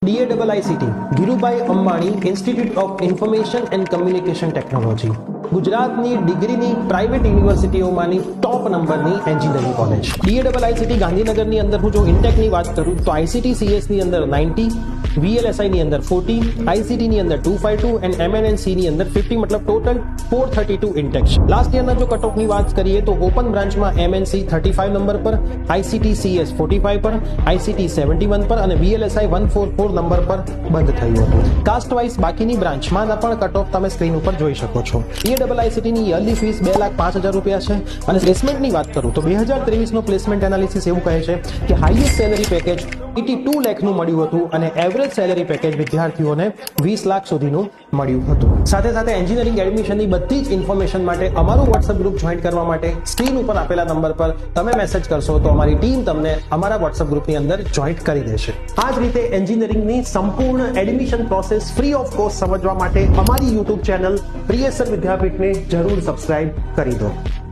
DAIICT Dhirubhai Ambani institute of information and communication technology ગુજરાતની ડિગ્રીની private યુનિવર્સિટીઓમાંની ટોપ નંબરની એન્જિનિયરિંગ કોલેજ. DAIICT ગાંધીનગરની અંદર હું જો ઇન્ટેકની વાત કરું તો ICT CS ની અંદર 90, VLSI ની અંદર 40, ICT ની અંદર 252 એન્ડ MNC ની અંદર 50, મતલબ ટોટલ 432 ઇન્ટેક છે. લાસ્ટ યરના જો કટ ઓફની વાત કરીએ તો ઓપન બ્રાન્ચમાં MNC 35 નંબર પર, ICT CS 45 પર, ICT 71 પર અને VLSI 144 નંબર પર બંધ થયું હતું. કાસ્ટ વાઇઝ બાકીની બ્રાન્ચમાં પણ કટ ઓફ તમે સ્ક્રીન ઉપર જોઈ શકો છો. DAIICT ની યરલી ફીસ 2,05,000 રૂપિયા છે અને પ્લેસમેન્ટની વાત કરું તો 2023 નો પ્લેસમેન્ટ એનાલિસિસ એવું કહે છે કે હાઈએસ્ટ સેલરી પેકેજ 82 લાખનું મળ્યું હતું અને એવરેજ સેલરી પેકેજ વિદ્યાર્થીઓને 20 લાખ સુધીનું મળ્યું હતું. સાથે સાથે એન્જિનિયરિંગ એડમિશનની બધી જ ઇન્ફોર્મેશન માટે અમારું WhatsApp ગ્રુપ જોઈન કરવા માટે સ્ક્રીન ઉપર આપેલા નંબર પર તમે મેસેજ કરશો તો અમારી ટીમ તમને અમારા WhatsApp ગ્રુપની અંદર જોઈન કરી દેશે. આ જ રીતે એન્જિનિયરિંગની સંપૂર્ણ admission process free of cost સમજવા માટે અમારી YouTube ચેનલ પ્રિયસર વિદ્યાપીઠને જરૂર સબસ્ક્રાઇબ કરી દો.